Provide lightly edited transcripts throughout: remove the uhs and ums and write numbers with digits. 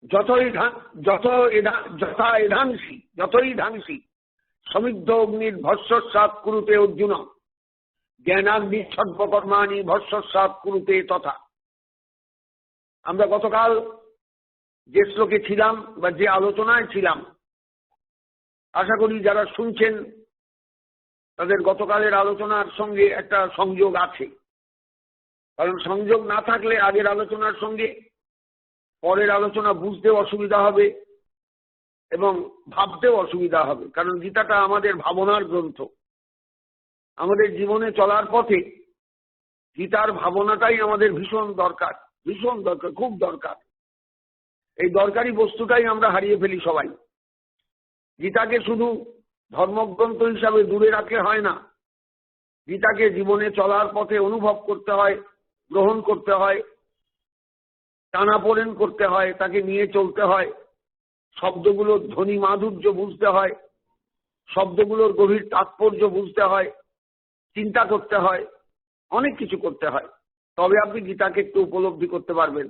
যতই ধাংসি সমিদ্ধ অগ্নির ভস্মস্বাৎ কুরুতে অর্জুন জ্ঞানাগ্নি সর্বকর্মাণি ভস্মস্বাৎ কুরুতে তথা। আমরা গতকাল যে শ্লোকে ছিলাম বা যে আলোচনায় ছিলাম, আশা করি যারা শুনছেন তাদের গতকালের আলোচনার সঙ্গে একটা সংযোগ আছে। কারণ সংযোগ না থাকলে আগের আলোচনার সঙ্গে পরের আলোচনা বুঝতে অসুবিধা হবে এবং ভাবতেও অসুবিধা হবে। কারণ গীতাটা আমাদের ভাবনার গ্রন্থ। আমাদের জীবনে চলার পথে গীতার ভাবনাটাই আমাদের ভীষণ দরকার, খুব দরকার। এই দরকারি বস্তুটাই আমরা হারিয়ে ফেলি সবাই। গীতাকে শুধু ধর্মগ্রন্থ হিসাবে দূরে রাখলে হয় না, গীতাকে জীবনে চলার পথে অনুভব করতে হয়, গ্রহণ করতে হয়, টানাপোড়েন করতে হয়, তাকে নিয়ে চলতে হয়, শব্দগুলোর ধ্বনি মাধুর্য বুঝতে হয়, শব্দগুলোর গভীর তাৎপর্য বুঝতে হয়, চিন্তা করতে হয়, অনেক কিছু করতে হয়। তবে আপনি গীতাকে একটু উপলব্ধি করতে পারবেন।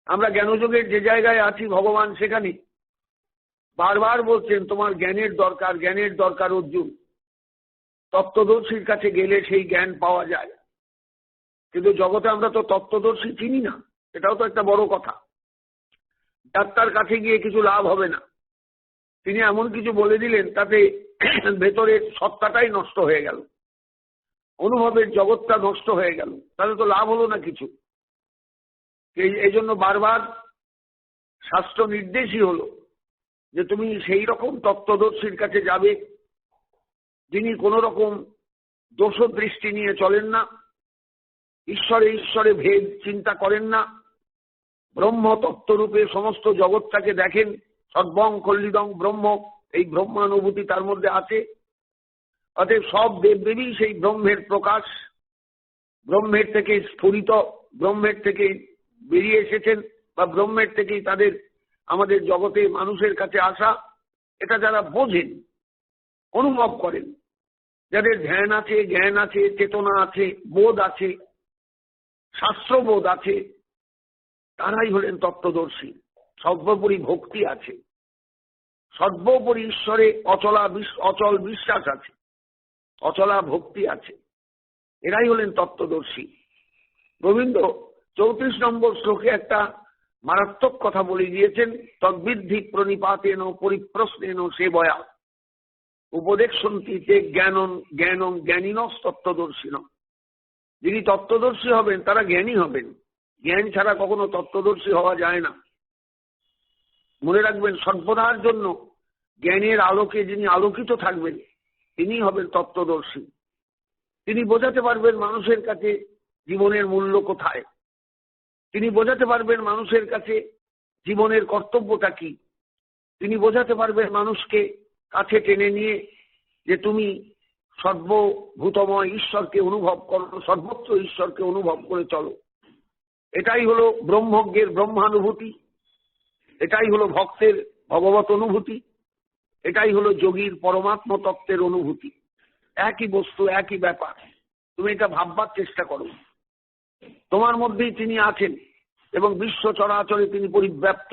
আমরা জ্ঞানযোগের যে জায়গায় আছি, ভগবান সেখানে বারবার বলছেন তোমার জ্ঞানের দরকার, জ্ঞানের দরকার অর্জুন। তত্ত্বদর্শীর কাছে গেলে সেই জ্ঞান পাওয়া যায়। কিন্তু জগতে আমরা তো তত্ত্বদর্শী চিনি না, এটাও তো একটা বড় কথা। ডাক্তার কাছে গিয়ে কিছু লাভ হবে না। তিনি এমন কিছু বলে দিলেন তাতে ভেতরের সত্তাটাই নষ্ট হয়ে গেল, অনুভবের জগৎটা নষ্ট হয়ে গেল, তাহলে তো লাভ হলো না কিছু। এই জন্য বারবার শাস্ত্র নির্দেশই হলো যে তুমি সেই রকম তত্ত্বদর্শীর কাছে যাবে যিনি কোন রকম দোষ দৃষ্টি নিয়ে চলেন না, ঈশ্বরে ঈশ্বরে ভেদ চিন্তা করেন না, ব্রহ্ম তত্ত্বরূপে সমস্ত জগৎটাকে দেখেন। সর্বং কল্লিদং ব্রহ্ম, এই ব্রহ্মানুভূতি তার মধ্যে আছে। অতএব সব দেবদেবী সেই ব্রহ্মের প্রকাশ, ব্রহ্মের থেকে স্ফুরিত, ব্রহ্মের থেকে বেরিয়ে এসেছেন বা ব্রহ্মের থেকেই তাদের আমাদের জগতে মানুষের কাছে আসা। এটা যারা বোঝেন, অনুভব করেন, যাদের ধ্যান আছে, জ্ঞান আছে, চেতনা আছে, বোধ আছে, শাস্ত্রবোধ আছে, তারাই হলেন তত্ত্বদর্শী। সর্বোপরি ভক্তি আছে, সর্বোপরি ঈশ্বরে অচল বিশ্বাস আছে, অচলা ভক্তি আছে, এরাই হলেন তত্ত্বদর্শী। গোবিন্দ 34 নম্বর শ্লোকে একটা মারাত্মক কথা বলে দিয়েছেন, তদ্বিদ্ধি প্রণিপাতেন পরিপ্রশ্নেন সেবয়া উপদেক্ষন্তি তে জ্ঞানং জ্ঞানীনস তত্ত্বদর্শিন। যিনি তত্ত্বদর্শী হবেন তারা জ্ঞানী হবেন। জ্ঞান ছাড়া কখনো তত্ত্বদর্শী হওয়া যায় না। মনে রাখবেন, সর্বদার জন্য জ্ঞানের আলোকে যিনি আলোকিত থাকবেন তিনি হবেন তত্ত্বদর্শী। তিনি বোঝাতে পারবেন মানুষের কাছে জীবনের মূল্য কোথায়, তিনি বোঝাতে পারবেন মানুষের কাছে জীবনের কর্তব্যটা কি, তিনি বোঝাতে পারবেন মানুষকে কাছে টেনে নিয়ে যে তুমি সর্বভূতময় ঈশ্বরকে অনুভব করো, সর্বত্র ঈশ্বরকে অনুভব করে চলো। এটাই হলো ব্রহ্মজ্ঞের ব্রহ্মানুভূতি, এটাই হলো ভক্তের ভগবত অনুভূতি, এটাই হলো যোগীর পরমাত্ম তত্ত্বের অনুভূতি। একই বস্তু, একই ব্যাপার। তুমি এটা ভাববার চেষ্টা করো, তোমার মধ্যেই তিনি আছেন এবং বিশ্ব চরাচরে তিনি পরিব্যাপ্ত।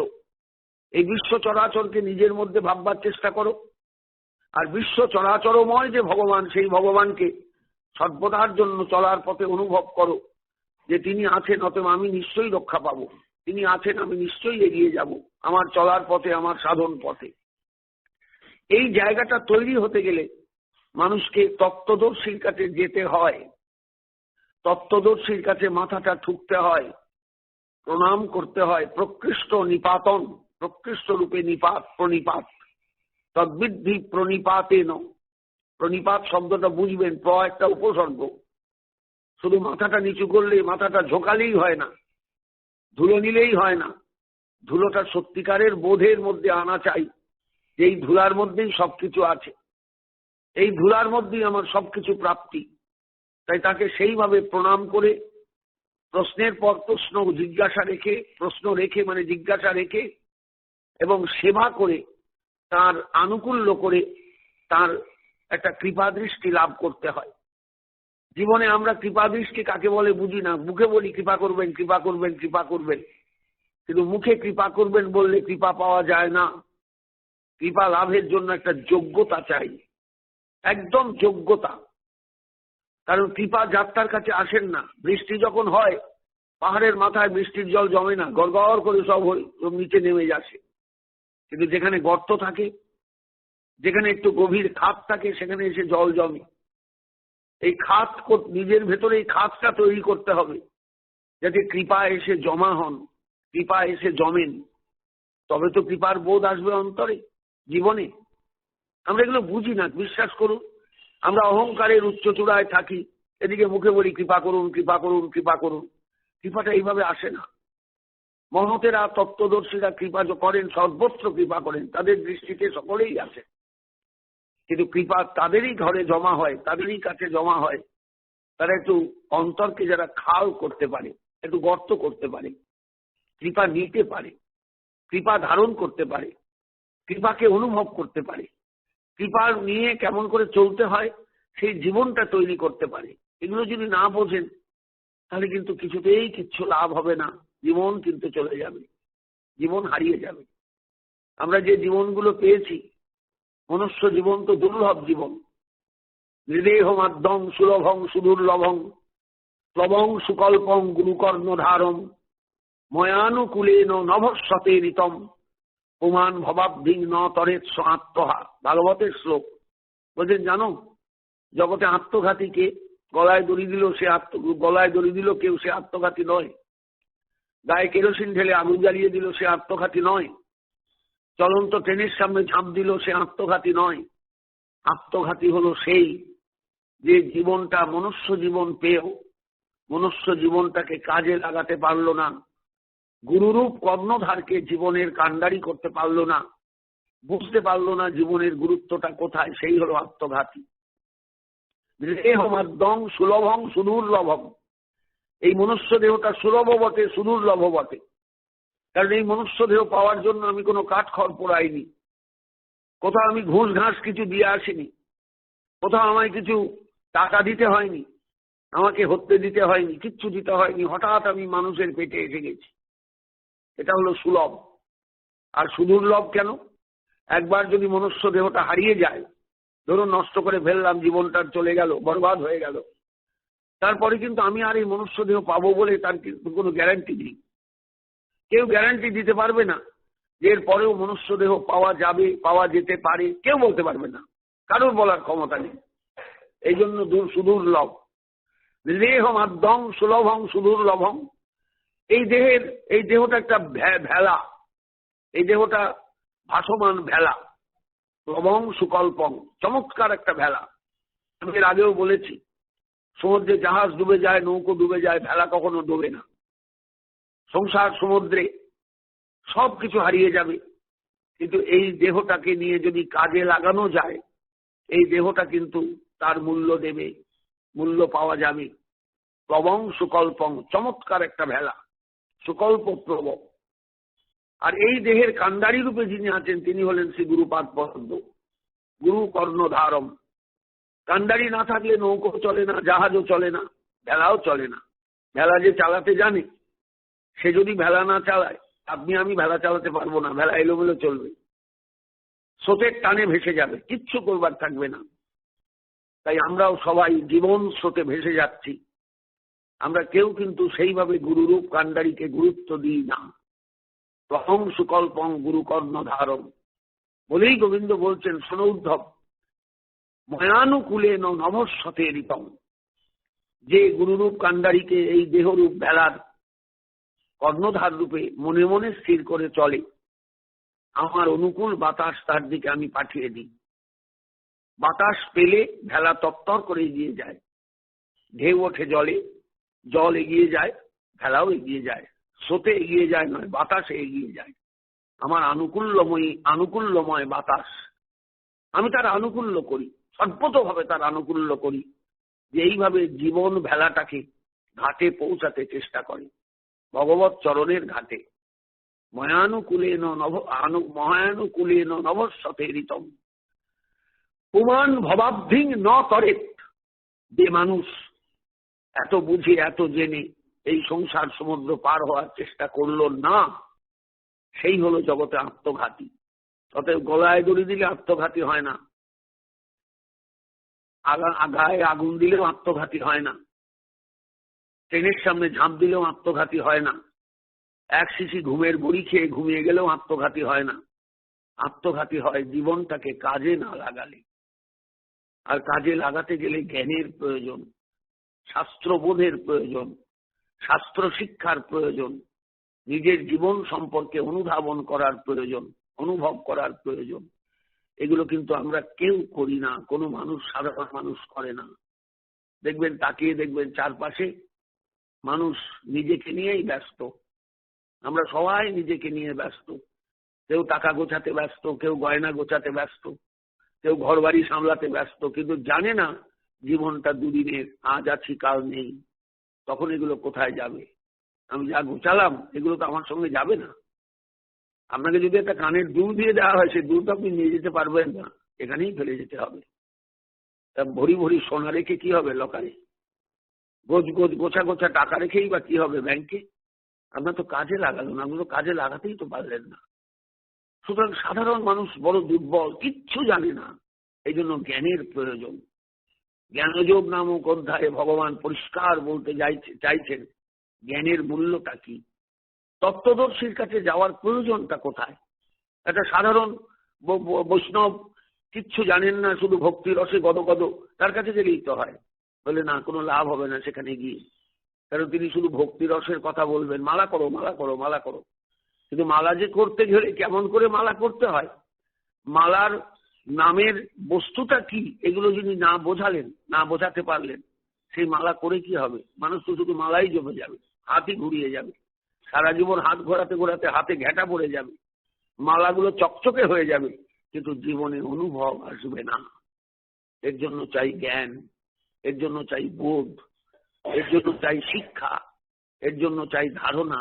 এই বিশ্ব চরাচরকে নিজের মধ্যে ভাববার চেষ্টা করো, আর বিশ্ব চরাচরময় যে ভগবান, সেই ভগবানকে সর্বদার জন্য চলার পথে অনুভব করো যে তিনি আছেন, অতএব আমি নিশ্চয়ই রক্ষা পাবো। তিনি আছেন, আমি নিশ্চয়ই এগিয়ে যাব আমার চলার পথে, আমার সাধন পথে। এই জায়গাটা তৈরি হতে গেলে মানুষকে তত্ত্বদর্শীর কাছে যেতে হয়, তত্ত্বদর্শীর কাছে মাথাটা ঠুকতে হয়, প্রণাম করতে হয়। প্রকৃষ্ট নিপাতন, প্রকৃষ্ট রূপে নিপাত, প্রণিপাত। তদ্বিদ্ধি প্রণিপাতেন। প্রণিপাত শব্দটা বুঝবেন, প্র একটা উপসর্গ। শুধু মাথাটা নিচু করলে, মাথাটা ঝোঁকালেই হয় না, ধুলো নিলেই হয় না। ধুলোটা সত্যিকারের বোধের মধ্যে আনা চাই, এই ধুলার মধ্যেই সবকিছু আছে, এই ধুলার মধ্যেই আমার সবকিছু প্রাপ্তি। তাই তাকে সেইভাবে প্রণাম করে, প্রশ্নের পর প্রশ্ন জিজ্ঞাসা রেখে, প্রশ্ন রেখে মানে জিজ্ঞাসা রেখে, এবং সেবা করে, তার আনুকূল্য করে, তার একটা কৃপাদৃষ্টি লাভ করতে হয়। জীবনে আমরা কৃপাদৃষ্টি কাকে বলে বুঝি না, মুখে বলি কৃপা করবেন, কৃপা করবেন, কৃপা করবেন, কিন্তু মুখে কৃপা করবেন বললে কৃপা পাওয়া যায় না। কৃপা লাভের জন্য একটা যোগ্যতা চাই, একদম যোগ্যতা। কারণ কৃপা যাত্রার কাছে আসেন না। বৃষ্টি যখন হয়, পাহাড়ের মাথায় বৃষ্টির জল জমে না, গড়গড় করে সব নিচে নেমে যাচ্ছে। কিন্তু যেখানে গর্ত থাকে, যেখানে একটু গভীর খাত থাকে, সেখানে এসে জল জমে। এই খাত নিজের ভেতরে এই খাতটা তৈরি করতে হবে, যাতে কৃপা এসে জমা হন, কৃপা এসে জমেন। তবে তো কৃপার বোধ আসবে অন্তরে, জীবনে। আমরা এগুলো বুঝি না, বিশ্বাস করুন। আমরা অহংকারের উচ্চচূড়ায় থাকি, এদিকে মুখে বলি কৃপা করুন, কৃপা করুন, কৃপা করুন। কৃপাটা এইভাবে আসে না। মহতেরা, তত্ত্বদর্শীরা কৃপা করেন, সর্বত্র কৃপা করেন, তাদের দৃষ্টিতে সকলেই আছে। কিন্তু কৃপা তাদেরই ঘরে জমা হয়, তাদেরই কাছে জমা হয়, তারা একটু অন্তরকে যারা খাল করতে পারে, একটু গর্ত করতে পারে, কৃপা নিতে পারে, কৃপা ধারণ করতে পারে, কৃপাকে অনুভব করতে পারে, কৃপা নিয়ে কেমন করে চলতে হয় সেই জীবনটা তৈরি করতে পারে। এগুলো যদি না বোঝেন তাহলে কিন্তু কিছুতেই কিচ্ছু লাভ হবে না। জীবন কিন্তু চলে যাবে, জীবন হারিয়ে যাবে। আমরা যে জীবনগুলো পেয়েছি, মনুষ্য জীবন তো দুর্লভ জীবন। হৃদেহ মাধ্যম সুলভং সুদুর্লভং প্লবং সুকল্পং গুরুকর্ণধারম ময়ানুকূলেন নভস্বতে ঋতম পুমান ভবাব্ধিং ন তরেৎ আত্মহা। ভাগবতের শ্লোক। বলছেন, জানো জগতে আত্মঘাতীকে গলায় দড়ি দিল, গলায় দড়ি দিল কেউ, সে আত্মঘাতী নয়। গায়ে কেরোসিন ঢেলে আগুন জ্বালিয়ে দিল, সে আত্মঘাতী নয়। চলন্ত ট্রেনের সামনে ঝাঁপ দিল, সে আত্মঘাতী নয়। আত্মঘাতী হলো সেই যে জীবনটা মনুষ্য জীবন পেয়েও মনুষ্য জীবনটাকে কাজে লাগাতে পারলো না, গুরুরূপ কর্ণধারকে জীবনের কাণ্ডারি করতে পারলো না, বুঝতে পারলো না জীবনের গুরুত্বটা কোথায়, সেই হলো আত্মঘাতী। দেহমাদ্যং সুলভং সুদুর্লভম। এই মনুষ্য দেহটা সুলভ বটে, সুদুর্লভ বটে। কারণ এই মনুষ্য দেহ পাওয়ার জন্য আমি কোনো কাঠখড় পোড়াইনি, কোথাও আমি ঘুষ ঘাস কিছু দিয়ে আসিনি, কোথাও আমায় কিছু টাকা দিতে হয়নি, আমাকে হত্যে দিতে হয়নি, কিচ্ছু দিতে হয়নি। হঠাৎ আমি মানুষের পেটে এসে গেছি। এটা হলো সুলভ। আর সুদুর্লভ কেন? একবার যদি মনুষ্য দেহটা হারিয়ে যায়, ধরুন নষ্ট করে ফেললাম, জীবনটা চলে গেল, বরবাদ হয়ে গেল, তারপরে কিন্তু আমি আর এই মনুষ্য দেহ পাবো বলে তার কিন্তু কোনো গ্যারান্টি নেই। কেউ গ্যারান্টি দিতে পারবে না যে এর পরেও মনুষ্য দেহ পাওয়া যাবে, পাওয়া যেতে পারে, কেউ বলতে পারবে না, কারোর বলার ক্ষমতা নেই। এই জন্য সুদুর্লভ। দেহ মাধ্যম সুলভং সুদুর্লভং। এই দেহটা একটা ভেলা, এই দেহটা ভাসমান ভেলা। প্লবং সুকল্পং, চমৎকার একটা ভেলা। আমি এর আগেও বলেছি, সমুদ্রে জাহাজ ডুবে যায়, নৌকো ডুবে যায়, ভেলা কখনো ডুবে না। সংসার সমুদ্রে সবকিছু হারিয়ে যাবে, কিন্তু এই দেহটাকে নিয়ে যদি কাজে লাগানো যায়, এই দেহটা কিন্তু তার মূল্য দেবে, মূল্য পাওয়া যাবে। প্লবং সুকল্পং, চমৎকার একটা ভেলা, সুকল্প প্লব। আর এই দেহের কাণ্ডারি রূপে যিনি আছেন তিনি হলেন শ্রী গুরুপাদ পদ্ম, গুরু কর্ণধারম। কাণ্ডারি না থাকলে নৌকো চলে না, জাহাজও চলে না, ভেলাও চলে না। ভেলা যে চালাতে জানে, সে যদি ভেলা না চালায়, আপনি আমি ভেলা চালাতে পারবো না, ভেলা এলোমেলো চলবে, স্রোতের টানে ভেসে যাবে, কিচ্ছু করবার থাকবে না। তাই আমরাও সবাই জীবন স্রোতে ভেসে যাচ্ছি। আমরা কেউ কিন্তু সেইভাবে গুরুরূপ কাণ্ডারিকে গুরুত্ব দিই না। প্রহং সুকল্পং গুরু কর্ণধারম বলেই গোবিন্দ বলছেন, শোনো উদ্ধব, ময়ানুকূলে নভস্বতে ঋতম। যে গুরুরূপ কাণ্ডারিকে এই দেহরূপ ভেলার কর্ণধার রূপে মনে মনে স্থির করে চলে, আমার অনুকূল বাতাস তার দিকে আমি পাঠিয়ে দিই। বাতাস পেলে ভেলা তত্তর করে এগিয়ে যায়, ঢেউ ওঠে জলে, জল এগিয়ে যায়, ভেলাও এগিয়ে যায়। স্রোতে এগিয়ে যায় নয়, বাতাসে এগিয়ে যায়। আমার আনুকূল্যময় বাতাস, আমি তার আনুকূল্য করি, সর্বতভাবে তার আনুকূল্য করি, যে এইভাবে জীবন ভেলাটাকে ঘাটে পৌঁছাতে চেষ্টা করে, ভগবত চরণের ঘাটে। ময়ানুকূলেন নভস্বতে ঋতম পুমান ভবাব্ধিং ন তরেৎ। যে মানুষ এত বুঝে এত জেনে এই সংসার সমুদ্র পার হওয়ার চেষ্টা করলো না, সেই হলো জগতে আত্মঘাতী। অতএব গলায় দড়ি দিলে আত্মঘাতী হয় না, গায়ে আগুন দিলেও আত্মঘাতী হয় না, ট্রেনের সামনে ঝাঁপ দিলেও আত্মঘাতী হয় না, এক শিশি ঘুমের বড়ি খেয়ে ঘুমিয়ে গেলেও আত্মঘাতী হয় না। আত্মঘাতী হয় জীবনটাকে কাজে না লাগালে। আর কাজে লাগাতে গেলে জ্ঞানের প্রয়োজন, শাস্ত্রবোধের প্রয়োজন, শাস্ত্র শিক্ষার প্রয়োজন, নিজের জীবন সম্পর্কে অনুধাবন করার প্রয়োজন, অনুভব করার প্রয়োজন। এগুলো কিন্তু আমরা কেউ করি না, কোনো মানুষ, সাধারণ মানুষ করে না। দেখবেন, তাকিয়ে দেখবেন চারপাশে মানুষ নিজেকে নিয়েই ব্যস্ত। আমরা সবাই নিজেকে নিয়ে ব্যস্ত। কেউ টাকা গোছাতে ব্যস্ত, কেউ গয়না গোছাতে ব্যস্ত, কেউ ঘর বাড়ি সামলাতে ব্যস্ত, কিন্তু জানে না জীবনটা দুদিনের, আজ আছি কাল নেই। তখন এগুলো কোথায় যাবে? আমি যা গোছালাম এগুলো তো আমার সঙ্গে যাবে না। আপনাকে যদি একটা কানের দুল দিয়ে দেওয়া হয়, সেই দুলটা আপনি নিয়ে যেতে পারবেন না, এখানেই ফেলে যেতে হবে। তা ভরি ভরি সোনা রেখে কি হবে লকারে? গোছা গোছা টাকা রেখেই বা কি হবে ব্যাংকে? আপনার তো কাজে লাগালো না, আপনি তো কাজে লাগাতেই তো পারলেন না। সুতরাং সাধারণ মানুষ বড় দুর্বল, কিচ্ছু জানে না। এই জন্য জ্ঞানের প্রয়োজন। জ্ঞানযোগ নামক অধ্যায়ে ভগবান পরিষ্কার বলতে চাইছেন জ্ঞানের মূল্যটা কি, তত্ত্বদর্শীর কাছে যাওয়ার প্রয়োজনটা কোথায়। একটা সাধারণ বৈষ্ণব কিচ্ছু জানেন না, শুধু ভক্তি রসে গদগদ, তার কাছে গেলেই তো হয়। বলে না, কোনো লাভ হবে না সেখানে গিয়ে, কারণ তিনি শুধু ভক্তি রসের কথা বলবেন, মালা করো মালা করো মালা করো। কিন্তু মালা যে করতে গেলে কেমন করে মালা করতে হয়, মালার নামের বস্তুটা কি, এগুলো যিনি না বোঝালেন, না বোঝাতে পারলেন, সেই মালা করে কি হবে? মানুষ তো শুধু মালাই জমে যাবে, হাতই ঘুরিয়ে যাবে, সারা জীবন হাত ঘোরাতে ঘোরাতে হাতে ঘেঁটা পড়ে যাবে, মালাগুলো চকচকে হয়ে যাবে, কিন্তু জীবনে অনুভব আসবে না। এর জন্য চাই জ্ঞান, এর জন্য চাই বোধ, এর জন্য চাই শিক্ষা, এর জন্য চাই ধারণা,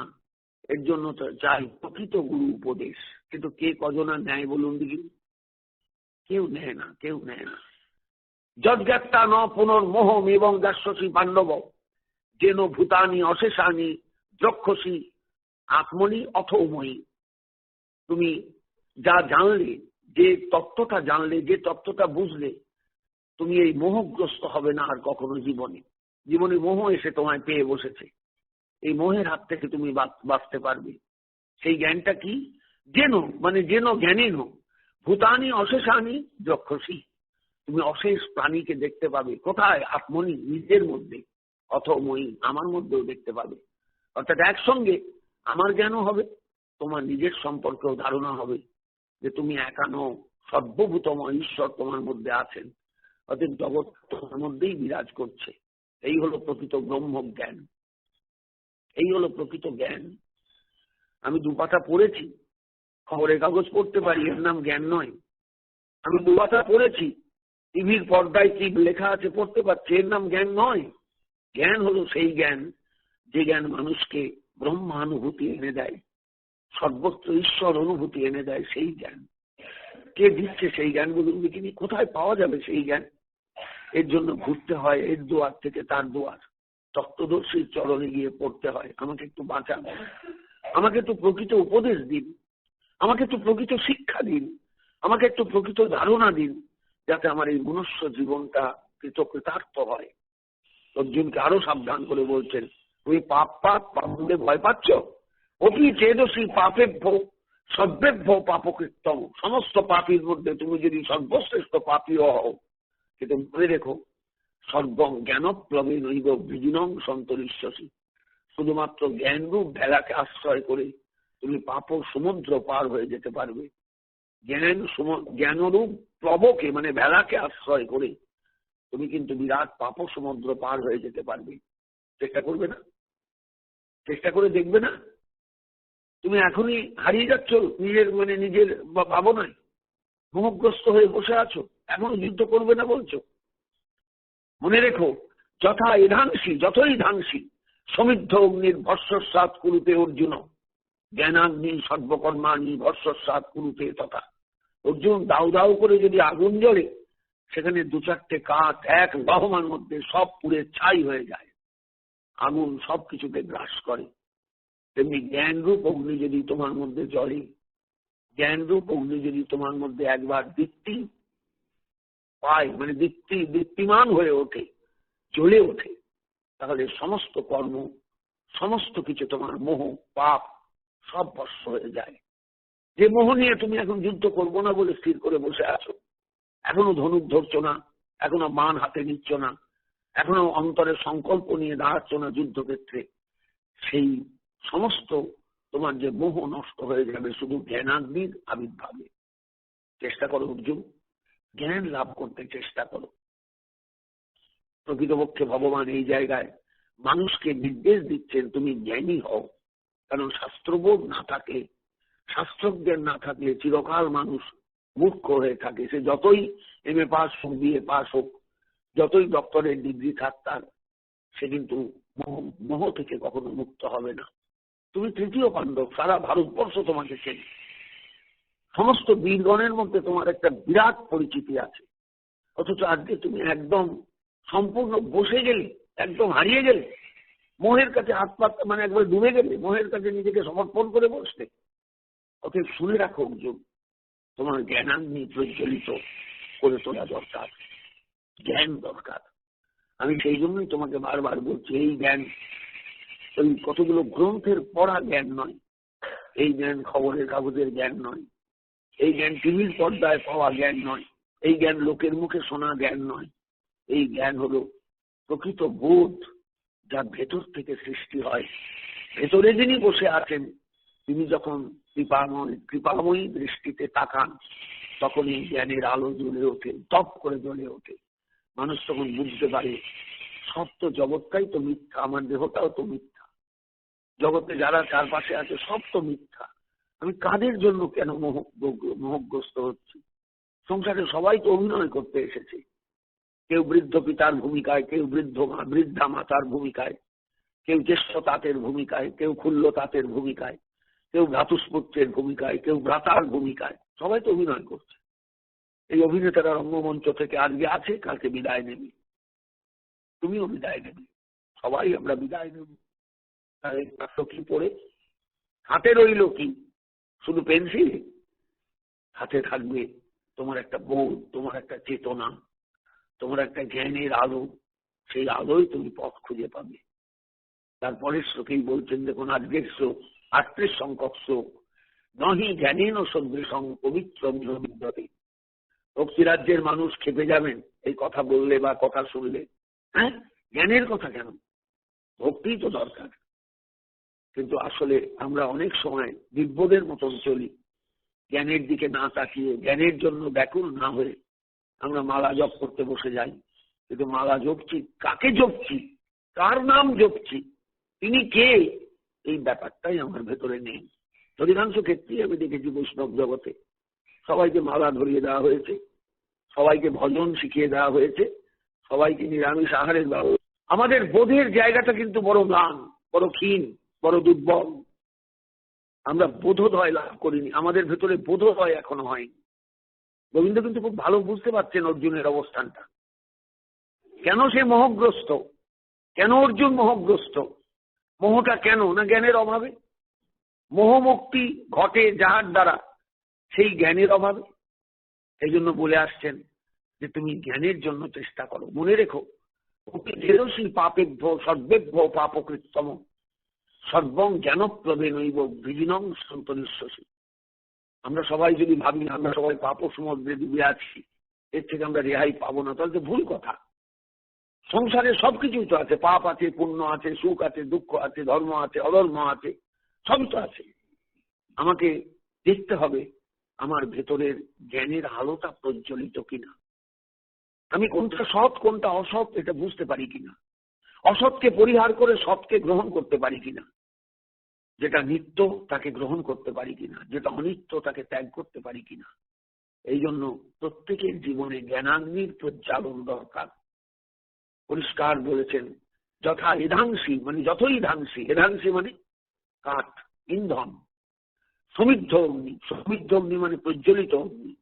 এর জন্য চাই প্রকৃত গুরু উপদেশ। কিন্তু কে কজনা নেয় বলুন দেখি? কেউ নেয় না, কেউ নেয় না। যজ্ঞাত্তা ন পুনর্মোহম এবং দাস্যসী পাণ্ডব যেন ভূতানি অশেষানি যক্ষসী আত্মনি অথময়ী। তুমি যা জানলে, যে তত্ত্বটা জানলে, যে তত্ত্বটা বুঝলে, তুমি এই মোহগ্রস্ত হবে না আর কখনো। জীবনে জীবনে মোহ এসে তোমায় পেয়ে বসেছে, এই মোহের হাত থেকে তুমি বাঁচতে পারবে। সেই জ্ঞানটা কি? যেন, মানে যেন জ্ঞানী নো ভূতানি অশেষানি যক্ষসী। তুমি অশেষ প্রাণীকে দেখতে পাবে। কোথায়? আত্মনি, নিজের মধ্যে, অথময়ী, আমার মধ্যেও দেখতে পাবে। অর্থাৎ একসঙ্গে আমার জ্ঞানও হবে, তোমার নিজের সম্পর্কেও ধারণা হবে যে তুমি একা নও, সর্বভূতম ঈশ্বর তোমার মধ্যে আছেন। অর্থাৎ জগৎ তোমার মধ্যেই বিরাজ করছে। এই হলো প্রকৃত ব্রহ্ম জ্ঞান, এই হলো প্রকৃত জ্ঞান। আমি দুপাতা পড়েছি, খবরের কাগজ পড়তে পারি, এর নাম জ্ঞান নয়। আমি দুপাতা পড়েছি, টিভির পর্দায় কি লেখা আছে পড়তে পারছি, এর নাম জ্ঞান নয়। জ্ঞান হলো সেই জ্ঞান, যে জ্ঞান মানুষকে ব্রহ্মানুভূতি এনে দেয়, সর্বত্র ঈশ্বর অনুভূতি এনে দেয়। সেই জ্ঞান কে দিচ্ছে? সেই জ্ঞান বলুন দেখিনি। কোথায় পাওয়া যাবে সেই জ্ঞান? এর জন্য ঘুরতে হয় এর দুয়ার থেকে তার দুয়ার, তত্ত্বদর্শীর চরণে গিয়ে পড়তে হয়, আমাকে একটু বাঁচান, আমাকে একটু প্রকৃত উপদেশ দিন, আমাকে একটু প্রকৃত শিক্ষা দিন, আমাকে একটু প্রকৃত ধারণা দিন, যাতে আমার এই মনুষ্য জীবনটা কৃতকৃতার্থ হয়। অর্জুনকে আরো সাবধান করে বলছেন, তুমি পাপ পাপ পাপে ভয় পাচ্ছ? অপি চেদসী পাপেভ্য সর্বেভ্য পাপকৃতম। সমস্ত পাপীর মধ্যে তুমি যদি সর্বশ্রেষ্ঠ পাপীও হও, কিন্তু মনে রেখো, সর্বং জ্ঞানপ্লবে নৈব বিজিনং সন্তরিষ্যসি। শুধুমাত্র জ্ঞানরূপ ভেলাকে আশ্রয় করে তুমি পাপ সমুদ্র পার হয়ে যেতে পারবে। জ্ঞানরূপ প্লবকে, মানে ভেলাকে আশ্রয় করে তুমি কিন্তু বিরাট পাপ সমুদ্র পার হয়ে যেতে পারবে। চেষ্টা করবে না? চেষ্টা করে দেখবে না? তুমি এখনই হারিয়ে যাচ্ছ নিজের ভাবনায়, মোহগ্রস্ত হয়ে বসে আছো, এখনো যুদ্ধ করবে না বলছো। মনে রেখো, যথা ইধাংসী যতই ধাংসী সমৃদ্ধ অগ্নির ভস্মস্বাদ কুরুতে অর্জুন জ্ঞানাগ্নি সর্বকর্মাণি ভস্মস্বাদ কুরুতে তথা। অর্জুন দাউ দাউ করে যদি আগুন জ্বলে, সেখানে দু চারটে কাঠ এক লহমার মধ্যে সব পুড়ে ছাই হয়ে যায়। আগুন সবকিছুকে গ্রাস করে। তেমনি জ্ঞানরূপ অগ্নি যদি তোমার মধ্যে জ্বলে, জ্ঞানরূপ অগ্নি যদি তোমার মধ্যে একবার দীপ্তি পায়, মানে দীপ্তিমান হয়ে ওঠে, জ্বলে ওঠে, তাহলে সমস্ত কর্ম, সমস্ত কিছু, তোমার মোহ পাপ সব ভস্ম হয়ে যায়। যে মোহ নিয়ে তুমি এখন যুদ্ধ করবো না বলে স্থির করে বসে আছো, এখনো ধনুক ধরছো না, এখনো মান হাতে নিচ্ছ না, এখনো অন্তরের সংকল্প নিয়ে দাঁড়াচ্ছ না যুদ্ধক্ষেত্রে, সেই সমস্ত তোমার যে মোহ নষ্ট হয়ে যাবে শুধু জ্ঞানাগ্নির আবির্ভাবে। চেষ্টা করো অর্জুন, জ্ঞান লাভ করতে চেষ্টা করো। প্রকৃতপক্ষে ভগবান এই জায়গায় মানুষকে নির্দেশ দিচ্ছেন তুমি জ্ঞানী হও, কারণ শাস্ত্রবোধ না থাকলে, শাস্ত্রজ্ঞান না থাকলে চিরকাল মানুষ মূর্খ হয়ে থাকে। সে যতই MA পাস হোক, BA পাস হোক, যতই ডক্টরের ডিগ্রি থাক তার, সে কিন্তু মোহ থেকে কখনো মুক্ত হবে না। তুমি তৃতীয় পাণ্ডব, সারা ভারতবর্ষ তোমাকে চেনে, সমস্ত বীরগণের মধ্যে তোমার একটা বিরাট পরিচিতি আছে, অথচ আজকে তুমি একদম সম্পূর্ণ বসে গেলে, একদম হারিয়ে গেলে, মোহের কাছে হাত পাত, মানে একবার ডুবে গেলে, মোহের কাছে নিজেকে সমর্পণ করে বসলে। অতএব শুনে রাখো অর্জুন, তোমার জ্ঞানাগ্নি প্রজ্বলিত করে তোলা দরকার, জ্ঞান দরকার। আমি সেই জন্যই তোমাকে বারবার বলছি, এই জ্ঞান ওই কতগুলো গ্রন্থের পড়া জ্ঞান নয়, এই জ্ঞান খবরের কাগজের জ্ঞান নয়, এই জ্ঞান টিভির পর্দায় পাওয়া জ্ঞান নয়, এই জ্ঞান লোকের মুখে শোনা জ্ঞান নয়। এই জ্ঞান হলো প্রকৃত বোধ, যা ভেতর থেকে সৃষ্টি হয়। ভেতরে যিনি বসে আছেন তিনি যখন কৃপাময়ী দৃষ্টিতে তাকান, তখন এই জ্ঞানের আলো জ্বলে ওঠে, তপ করে জ্বলে ওঠে। মানুষ তখন বুঝতে পারে সব তো জগৎটাই তো মিথ্যা, আমার দেহটাও তো মিথ্যা, জগতে যারা চারপাশে আছে সব তো মিথ্যা, আমি কাদের জন্য কেন মোহগ্রস্ত হচ্ছি? সংসারে সবাই তো অভিনয় করতে এসেছে, কেউ বৃদ্ধ পিতার ভূমিকায়, কেউ বৃদ্ধা মাতার ভূমিকায়, কেউ জ্যেষ্ঠ তাঁতের ভূমিকায়, কেউ ক্ষুল্ল তাঁতের ভূমিকায়, কেউ ভ্রাতুষ্পুত্রের ভূমিকায়, কেউ ভ্রাতার ভূমিকায়, সবাই তো অভিনয় করছে। এই অভিনেতারা রঙ্গমঞ্চ থেকে আজকে আছে, কালকে বিদায় নেবে, তুমিও বিদায় নেবে, সবাই আমরা বিদায় নেব। কি পড়ে হাতে রইল কি? শুধু পেন্সিল? হাতে থাকবে তোমার একটা বোধ, তোমার একটা চেতনা, তোমার একটা জ্ঞানের আলো, সেই আলোয় তুমি পথ খুঁজে পাবে। তারপরের শ্লোকেই বলছেন, দেখুন আজকের শ্লোক 38 সংখ্যক শ্লোক, নহি জ্ঞানেন সদৃশং পবিত্র বিদ্যতে। ভক্তিরাজ্যের মানুষ খেপে যাবেন এই কথা বললে বা কথা শুনলে, হ্যাঁ জ্ঞানের কথা কেন? ভক্তি তো দরকার। কিন্তু আসলে আমরা অনেক সময় দিব্যদের মতন চলি, জ্ঞানের দিকে না তাকিয়ে, জ্ঞানের জন্য ব্যাকুল না হয়ে আমরা মালা জপ করতে বসে যাই। কিন্তু মালা জপছি, কাকে জপছি, কার নাম জপছি, তিনি কে, এই ব্যাপারটাই আমার ভেতরে নেই। অধিকাংশ ক্ষেত্রেই আমি দেখেছি বৈষ্ণব জগতে সবাইকে মালা ধরিয়ে দেওয়া হয়েছে, সবাইকে ভজন শিখিয়ে দেওয়া হয়েছে, সবাইকে নিরামিষ আহারের দেওয়া। আমাদের বোধের জায়গাটা কিন্তু বড় ম্লান, বড় ক্ষীণ, বড় দুর্বল। আমরা বোধোদয় লাভ করিনি, আমাদের ভেতরে বোধোদয় এখনো হয়নি। গোবিন্দ কিন্তু খুব ভালো বুঝতে পারছেন অর্জুনের অবস্থানটা, কেন সে মোহগ্রস্ত, কেন অর্জুন মোহগ্রস্ত। মোহটা কেন না? জ্ঞানের অভাবে। মোহমুক্তি ঘটে যাহার দ্বারা, সেই জ্ঞানের অভাবে। এই জন্য বলে আসছেন যে তুমি জ্ঞানের জন্য চেষ্টা করো। মনে রেখো, অতি পাপেভ্য সর্বেভ্য পাপকৃতম সর্বং জ্ঞানপ্রবে নৈব বিলীনং সন্তনিশ্বসী। আমরা সবাই যদি ভাবি আমরা সবাই পাপ সমুদ্রে ডুবে আছি, এর থেকে আমরা রেহাই পাবো না, তাহলে তো ভুল কথা। সংসারে সবকিছুই তো আছে, পাপ আছে, পুণ্য আছে, সুখ আছে, দুঃখ আছে, ধর্ম আছে, অধর্ম আছে, সবই তো আছে। আমাকে দেখতে হবে আমার ভেতরের জ্ঞানের আলোটা প্রজ্বলিত কিনা, আমি কোনটা সৎ কোনটা অসৎ এটা বুঝতে পারি কিনা, অসৎকে পরিহার করে সৎকে গ্রহণ করতে পারি কিনা, যেটা নিত্য তাকে গ্রহণ করতে পারি কিনা, যেটা অনিত্য তাকে ত্যাগ করতে পারি কিনা। এই জন্য প্রত্যেকের জীবনে জ্ঞানাগ্নির প্রজ্বালন দরকার। পরিষ্কার বলেছেন, যথা এধাংসী মানে যতই ধাংসী, এধাংসী মানে কাঠ, ইন্ধন, সমৃদ্ধ অগ্নি, সমৃদ্ধ অগ্নি মানে প্রজ্বলিত অগ্নি।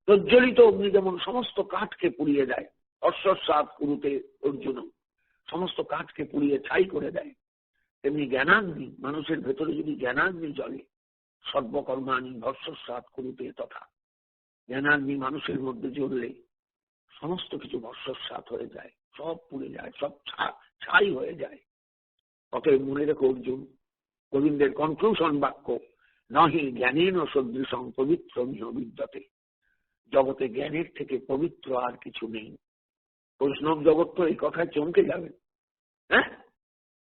প্রজ্বলিত অগ্নি যেমন সমস্ত কাঠকে পুড়িয়ে দেয়, অশ্বসাৎ কুরুতে অর্জুন, সমস্ত কাঠকে পুড়িয়ে ছাই করে দেয়, তেমনি জ্ঞানাগ্নি, মানুষের ভেতরে যদি জ্ঞানাগ্নি জ্বলে, সর্বকর্মাণি ভস্মসাৎ কুরুতে তথা, জ্ঞানাগ্নি মানুষের মধ্যে জ্বললে সমস্ত কিছু ভস্মসাৎ হয়ে যায়, সব পুড়ে যায়, সব ছাই হয়ে যায়। অতএব মনে রেখো অর্জুন, গোবিন্দের কনক্লুশন বাক্য, নহি জ্ঞানেন সদৃশং পবিত্র বিদ্যতে, জগতে জ্ঞানের থেকে পবিত্র আর কিছু নেই। বৈষ্ণব জগৎ তো এই কথায় চমকে যাবে। হ্যাঁ,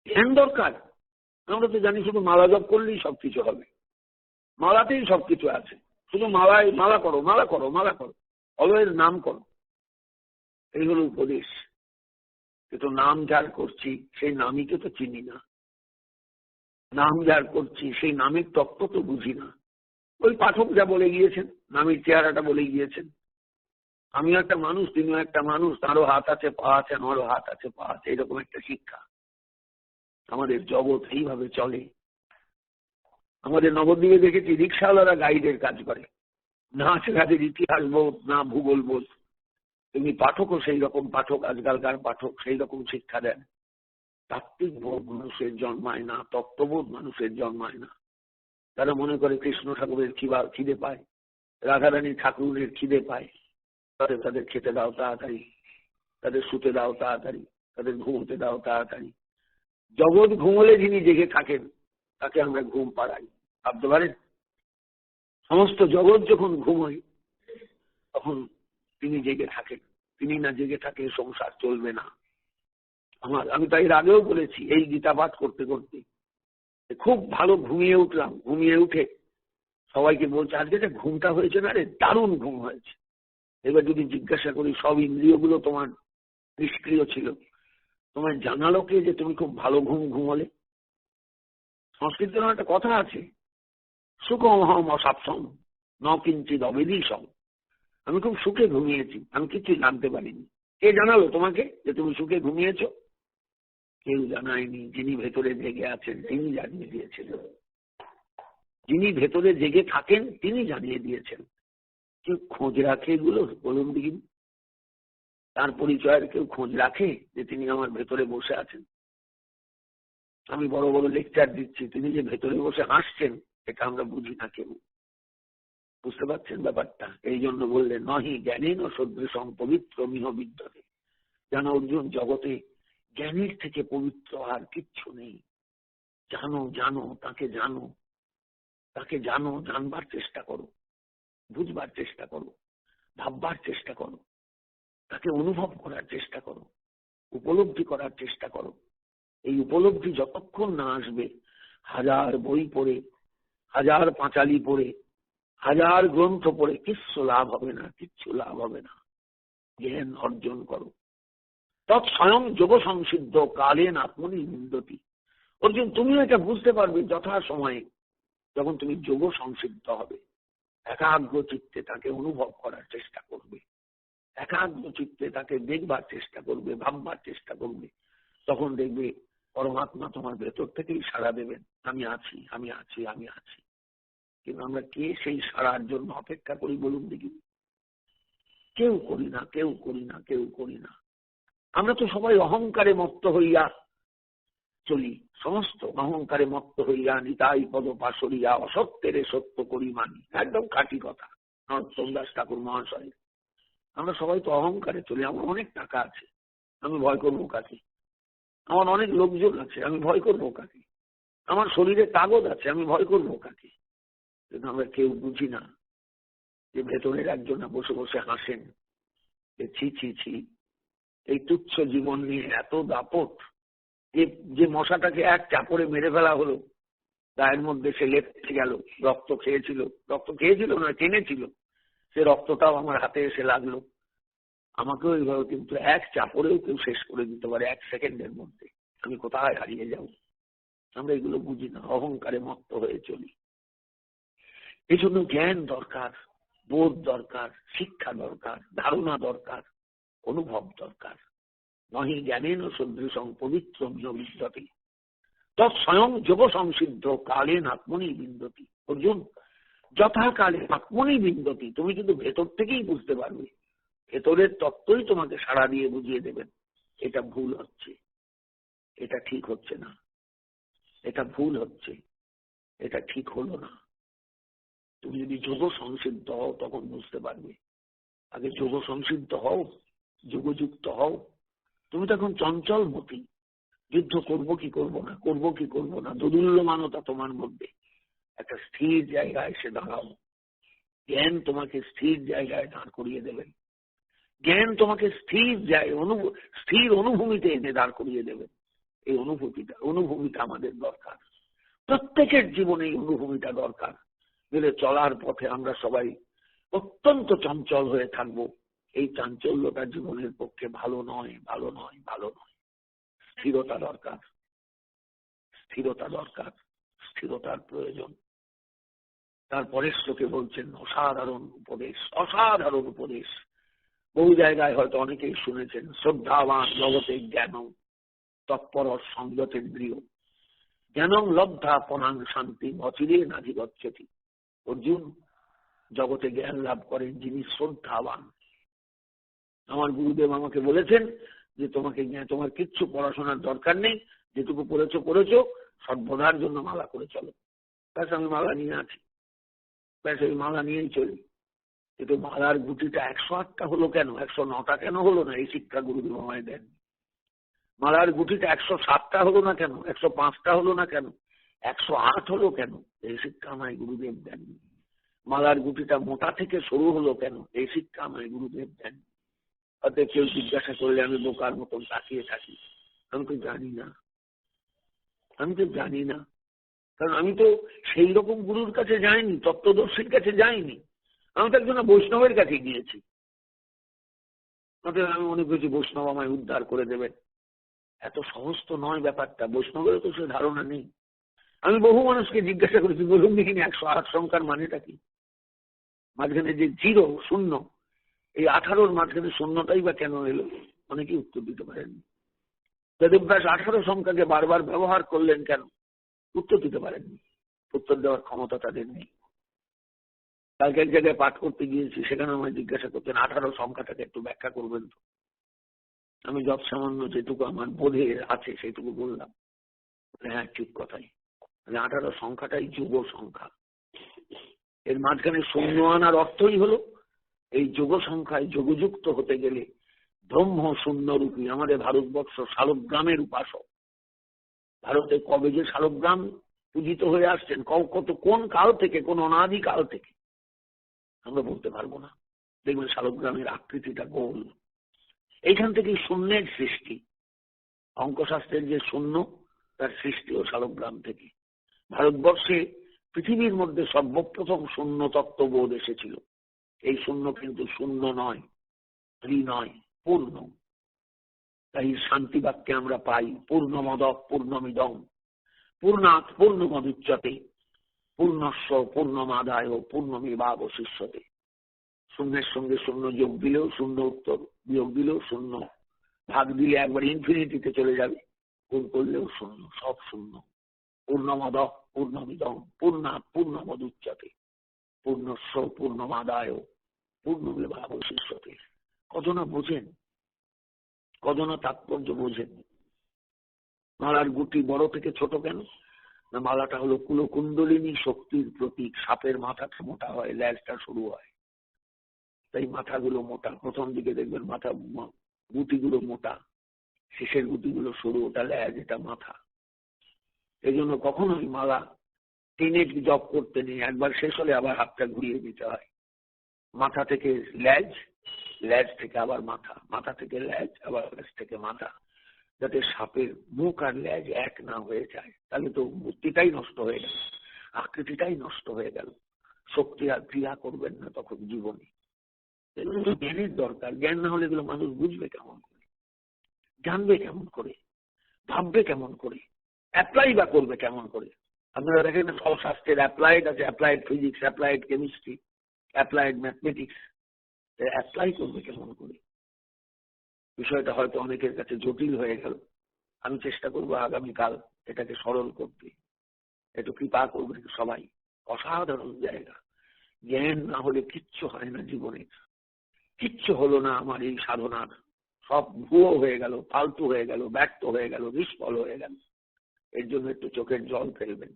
জ্ঞান দরকার। আমরা তো জানি শুধু মালা জপ করলেই সবকিছু হবে, মালাতেই সবকিছু আছে, শুধু মালা করো, মালা করো, মালা করো, অলয়ের নাম করো, এই হলো উপদেশ। কিন্তু নাম যার করছি সেই নামীকে তো চিনি না, নাম যার করছি সেই নামের তত্ত্ব তো বুঝি না। ওই পাঠক যা বলে গিয়েছেন, নামের চেহারাটা বলে গিয়েছেন, আমিও একটা মানুষ, তিনিও একটা মানুষ, তারও হাত আছে পা আছে, আমারও হাত আছে পা আছে, এরকম একটা শিক্ষা। আমাদের জগৎ এইভাবে চলে। আমাদের নবদ্বীপে দেখেছি রিক্সাওয়ালারা গাইডের কাজ করে, না সেখানের ইতিহাস বোধ, না ভূগোল বোধ। তুমি পাঠকও সেই রকম পাঠক, আজকালকার পাঠক সেই রকম শিক্ষা দেন। তাত্ত্বিক বোধ মানুষের জন্মায় না, তত্ত্ববোধ মানুষের জন্মায় না। তারা মনে করে কৃষ্ণ ঠাকুরের খিদে পায়, রাধারানী ঠাকুরের খিদে পায়, তাদের খেতে দাও তাড়াতাড়ি, তাদের শুতে দাও তাড়াতাড়ি, তাদের ঘুমোতে দাও তাড়াতাড়ি। জগৎ ঘুমলে যিনি জেগে থাকেন তাকে আমরা ঘুম পাড়াই, ভাবতে পারেন? সমস্ত জগৎ যখন ঘুমোয় তখন তিনি জেগে থাকেন। তিনি না জেগে থাকে সংসার চলবে না। আমি তাই আগেও বলেছি, এই গীতা পাঠ করতে করতে খুব ভালো ঘুমিয়ে উঠলাম। ঘুমিয়ে উঠে সবাইকে বলছে, আজকে যে ঘুমটা হয়েছে না রে, দারুণ ঘুম হয়েছে। এবার যদি জিজ্ঞাসা করি, সব ইন্দ্রিয়গুলো তোমার নিষ্ক্রিয় ছিল, তোমায় জানালো কে যে তুমি খুব ভালো ঘুমলে? সংস্কৃতের একটা কথা আছে, সুখম হম অসাপসম ন কিঞ্চিৎ অবেদিসম। আমি খুব সুখে ঘুমিয়েছি, আমি কিছুই জানতে পারিনি। কে জানালো তোমাকে যে তুমি সুখে ঘুমিয়েছ? কেউ জানায়নি। যিনি ভেতরে জেগে আছেন তিনি জানিয়ে দিয়েছেন। যিনি ভেতরে জেগে থাকেন তিনি জানিয়ে দিয়েছেন। কেউ খোঁজ রাখে এগুলো? বলুন দেখি, তার পরিচয়ের কেউ খোঁজ রাখে যে তিনি আমার ভেতরে বসে আছেন? আমি বড় বড় লেকচার দিচ্ছি, তিনি যে ভেতরে বসে হাসছেন এটা আমরা বুঝি না কেউ। বুঝতে পারছেন ব্যাপারটা? এই জন্য বললেন, নহি জ্ঞানেন সদৃশং পবিত্র মিহ বিদ্যতে। জানো অর্জুন, জগতে জ্ঞানের থেকে পবিত্র আর কিচ্ছু নেই। জানো, জানো, তাকে জানো, তাকে জানো, জানবার চেষ্টা করো, বুঝবার চেষ্টা করো, ভাববার চেষ্টা করো, তাকে অনুভব করার চেষ্টা করো, উপলব্ধি করার চেষ্টা করো। এই উপলব্ধি যতক্ষণ না আসবে, হাজার বই পড়ে, হাজার পাঁচালি পড়ে, হাজার গ্রন্থ পড়ে কিচ্ছু লাভ হবে না, কিচ্ছু লাভ হবে না। জ্ঞান অর্জন করো। তৎস্বয়ং যোগ সংসিদ্ধ কালেন আত্মনি বিন্দতি। অর্জুন, তুমিও এটা বুঝতে পারবে যথা সময়ে, যখন তুমি যোগ সংসিদ্ধ হবে। একাগ্র চিত্তে তাকে অনুভব করার চেষ্টা করবে, একাগ্র চিত্তে তাকে দেখবার চেষ্টা করবে, ভাববার চেষ্টা করবে। তখন দেখবে পরমাত্মা তোমার ভেতর থেকেই সাড়া দেবেন, আমি আছি, আমি আছি, আমি আছি। কিন্তু আমরা কে সেই সাড়ার জন্য অপেক্ষা করি বলুন দেখি? কেউ করি না, কেউ করি না, কেউ করি না। আমরা তো সবাই অহংকারে মত্ত হইয়া চলি, সমস্ত অহংকারে মত্ত হইয়া নিতাই পদ পাশরিয়া অসত্যের সত্য করি মানি। একদম খাঁটি কথা নরোত্তম দাস ঠাকুর মহাশয়। আমরা সবাই তো অহংকারে চলি। আমার অনেক টাকা আছে, আমি ভয় করবো কাকে? আমার অনেক লোকজন আছে, আমি ভয় করবো কাকে? আমার শরীরে তাগদ আছে, আমি ভয় করবো কাকে? কিন্তু আমরা কেউ বুঝি না যে ভেতরের একজন বসে বসে হাসেন, ছি ছি ছি, এই তুচ্ছ জীবন নিয়ে এত দাপট। যে মশাটাকে এক চাপড়ে মেরে ফেলা হলো, গায়ের মধ্যে সে লেপটে গেল, রক্ত খেয়েছিল না, টেনেছিল, সে রক্তটাও আমার হাতে এসে লাগলো। আমাকেও এইভাবে কিন্তু এক চাপড়েও কেউ শেষ করে দিতে পারে, এক সেকেন্ডের মধ্যে। আমি কোথায় হারিয়ে যাব? আমরা এগুলো বুঝি না, অহংকারে মত্ত হয়ে চলি। এই জন্য জ্ঞান দরকার, বোধ দরকার, শিক্ষা দরকার, ধারণা দরকার, অনুভব দরকার। নহি জ্ঞানেন সদৃশং পবিত্র বিদ্যতে তৎস্বয়ং যোগ সংসিদ্ধ কালেন আত্মনি বিন্দতি। অর্জুন, যথাকালে আত্মনি বিন্দতি, তুমি কিন্তু ভেতর থেকেই বুঝতে পারবে। ভেতরের তত্ত্বই তোমাকে সাড়া দিয়ে বুঝিয়ে দেবেন এটা ভুল হচ্ছে, এটা ঠিক হচ্ছে না। এটা ভুল হচ্ছে, এটা ঠিক হলো না। তুমি যদি যোগ সংসিদ্ধ হও তখন বুঝতে পারবে। আগে যোগ সংসিদ্ধ হও, যোগযুক্ত হও। তুমি তো এখন চঞ্চল মতি, যুদ্ধ করবো কি করবো না, করবো কি করবো না, দোদুল্যমানতা তোমার মধ্যে। একটা স্থির জায়গায় এসে দাঁড়াও। জ্ঞান তোমাকে স্থির জায়গায় দাঁড় করিয়ে দেবেন। জ্ঞান তোমাকে স্থির অনুভূমিতে এনে দাঁড় করিয়ে দেবেন। এই অনুভূমিটা আমাদের দরকার। প্রত্যেকের জীবনে এই অনুভূমিটা দরকার। গেলে চলার পথে আমরা সবাই অত্যন্ত চঞ্চল হয়ে থাকবো। এই চাঞ্চল্যটা জীবনের পক্ষে ভালো নয়, ভালো নয়, ভালো নয়। স্থিরতা দরকার, স্থিরতা দরকার, স্থিরতার প্রয়োজন। তারপরে শ্লোকে বলছেন অসাধারণ উপদেশ, অসাধারণ উপদেশ। বহু জায়গায় হয়তো অনেকেই শুনেছেন, শ্রদ্ধাবান জগতে জ্ঞান তৎপর সংযতেন্দ্রিয় জ্ঞানং লব্ধা পরাং শান্তি অচিরে নাধিগচ্ছতি। অর্জুন, জগতে জ্ঞান লাভ করেন যিনি শ্রদ্ধাবান। আমার গুরুদেব আমাকে বলেছেন যে তোমার কিচ্ছু পড়াশোনার দরকার নেই, যেটুকু পড়েছো সর্বদার জন্য মালা করে চলো। ব্যাস আমি মালা নিয়ে আছি, ব্যাস ওই মালা নিয়েই চলি। কিন্তু মালার গুটিটা 108টা হলো কেন, 109টা কেন হলো না? এই শিক্ষা গুরুদেব আমায় দেন। মালার গুটিটা 107টা হলো না কেন, 105টা হলো না কেন, 108 হলো কেন? এই শিক্ষা আমায় গুরুদেব দেন। মালার গুটিটা মোটা থেকে সরু হলো কেন? এই শিক্ষা আমায় গুরুদেব দেন। অতএব কেউ জিজ্ঞাসা করলে আমি বোকার মতন তাকিয়ে থাকি। আমি তো জানি না, আমি তো জানি না। কারণ আমি তো সেই রকম গুরুর কাছে যাইনি, তত্ত্বদর্শীর কাছে যাইনি। আমি তো একজন বৈষ্ণবের কাছে গিয়েছি। অতএব আমি মনে করছি বৈষ্ণব আমায় উদ্ধার করে দেবেন। এত সহজ তো নয় ব্যাপারটা, বৈষ্ণবের তো সে ধারণা নেই। আমি বহু মানুষকে জিজ্ঞাসা করেছি, বলুন দেখিনি 108 সংখ্যার মানেটা কি? মাঝখানে যে 0 শূন্য, এই 18-র মাঝখানে শূন্যটাই বা কেন এলো? অনেকেই উত্তর দিতে পারেননি। বেদব্যাস 18 সংখ্যাকে বারবার ব্যবহার করলেন কেন? উত্তর দিতে পারেননি। উত্তর দেওয়ার ক্ষমতা তাদের নেই। কালকে এক জায়গায় পাঠ করতে গিয়েছি, সেখানে আমায় জিজ্ঞাসা করতেন 18 সংখ্যাটাকে একটু ব্যাখ্যা করবেন তো। আমি যত সামান্য যেটুকু আমার বোধে আছে সেটুকু বললাম। হ্যাঁ, ঠিক কথাই। 18 সংখ্যাটাই যোগ সংখ্যা। এর মাঝখানে শূন্য আনার অর্থই হলো এই যোগ সংখ্যায় যোগযুক্ত হতে গেলে ব্রহ্ম শূন্য রূপী আমাদের ভারতবর্ষ শালগ্রামের উপাসক। ভারতে কবে যে শালগ্রাম পূজিত হয়ে আসছেন, কোন কাল থেকে, কোন অনাদি কাল থেকে আমরা বলতে পারবো না। দেখবেন শালগ্রামের আকৃতিটা গোল। এইখান থেকে শূন্যের সৃষ্টি। অঙ্কশাস্ত্রের যে শূন্য, তার সৃষ্টিও শালগ্রাম থেকে। ভারতবর্ষে পৃথিবীর মধ্যে সর্বপ্রথম শূন্য তত্ত্ববোধ এসেছিল। এই শূন্য কিন্তু শূন্য নয়, নয়, পূর্ণ। তাই শান্তি বাক্যে আমরা পাই পূর্ণমদ পূর্ণমিদং পূর্ণাৎ পূর্ণমদুচ্যতে পূর্ণস্ব পূর্ণমাদায় পূর্ণমেবাবশিষ্যতে। শূন্যের সঙ্গে শূন্য যোগ দিলেও শূন্য উত্তর, বিয়োগ দিলেও শূন্য, ভাগ দিলে একবার ইনফিনিটিতে চলে যাবে, গুণ করলেও শূন্য, সব শূন্য। পূর্ণমদ পূর্ণমিদং পূর্ণাৎ পূর্ণমদুচ্যতে পূর্ণস্ব পূর্ণমাদায় পূর্ণমেবাবশিষ্যতে। কজনা বোঝেন, কজনা তাৎপর্য বোঝেন? মালার গুটি বড় থেকে ছোট কেন? না, মালাটা হলো কুলকুণ্ডলিনী শক্তির প্রতীক। সাপের মাথাটা মোটা হয়, ল্যাজটা সরু হয়, তাই মাথাগুলো মোটা। প্রথম দিকে দেখবেন মাথা গুটিগুলো মোটা, শেষের গুটিগুলো সরু, ওটা ল্যাজ, এটা মাথা। এই জন্য কখনোই মালা টেনে জপ করতে নেই। একবার শেষ হলে আবার হাতটা ঘুরিয়ে দিতে হয়। মাথা থেকে ল্যাজ, ল্যাজ থেকে আবার মাথা, মাথা থেকে ল্যাজ, আবার ল্যাজ থেকে মাথা, যাতে সাপের মুখ আর ল্যাজ এক না হয়ে যায়। তাহলে তো মূর্তিটাই নষ্ট হয়ে গেল, আকৃতিটাই নষ্ট হয়ে গেল। শক্তি আর ক্রিয়া করবেন না তখন জীবনে। এগুলো তো জ্ঞানের দরকার। জ্ঞান না হলে এগুলো মানুষ বুঝবে কেমন করে, জানবে কেমন করে, ভাববে কেমন করে, অ্যাপ্লাই বা করবে কেমন করে? আপনারা দেখেন সব শাস্ত্রের অ্যাপ্লাইড আছে, applied physics, applied chemistry, applied mathematics. Apply করবে কেমন করে? বিষয়টা হয়তো অনেকের কাছে জটিল হয়ে গেল। আমি চেষ্টা করবো আগামীকাল এটাকে সরল করতে। একটু কৃপা করবেন সবাই। অসাধারণ জায়গা। জ্ঞান না হলে কিচ্ছু হয় না জীবনে। কিচ্ছু হলো না আমার এই সাধনার। সব ভুয়ো হয়ে গেল, ফালতু হয়ে গেল, ব্যর্থ হয়ে গেল, নিষ্ফল হয়ে গেল। এর জন্য একটু চোখের জল ফেলবেন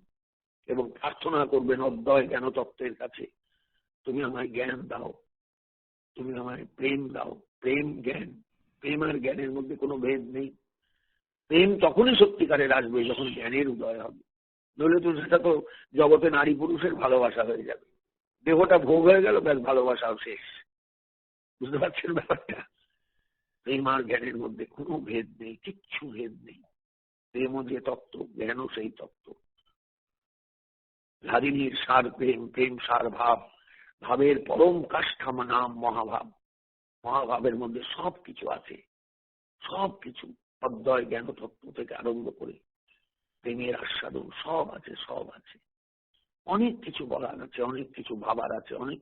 এবং প্রার্থনা করবেন অদ্বয় জ্ঞান তত্ত্বের কাছে, তুমি আমায় জ্ঞান দাও, তুমি আমায় প্রেম দাও। প্রেম জ্ঞান, প্রেম আর জ্ঞানের মধ্যে কোনো ভেদ নেই। প্রেম তখনই সত্যিকারের আসবে যখন জ্ঞানের উদয় হবে, নইলে তো সেটা তো জগতে নারী পুরুষের ভালোবাসা হয়ে যাবে, দেহটা ভোগ হয়ে গেল, ব্যাস ভালোবাসাও শেষ। বুঝতে পারছেন ব্যাপারটা? প্রেম আর জ্ঞানের মধ্যে কোনো ভেদ নেই, কিচ্ছু ভেদ নেই। প্রেমও যে তত্ত্ব, জ্ঞানও সেই তত্ত্ব। রাধিনীর সার প্রেম, প্রেম সার ভাব, ভাবের পরম কাষ্ঠা নাম মহাভাব। মহাভাবের মধ্যে সব কিছু আছে, সব কিছু, অদ্বয় জ্ঞান তত্ত্ব থেকে আরম্ভ করে প্রেমের আস্বাদন সব আছে, সব আছে। অনেক কিছু বলার আছে, অনেক কিছু ভাবার আছে, অনেক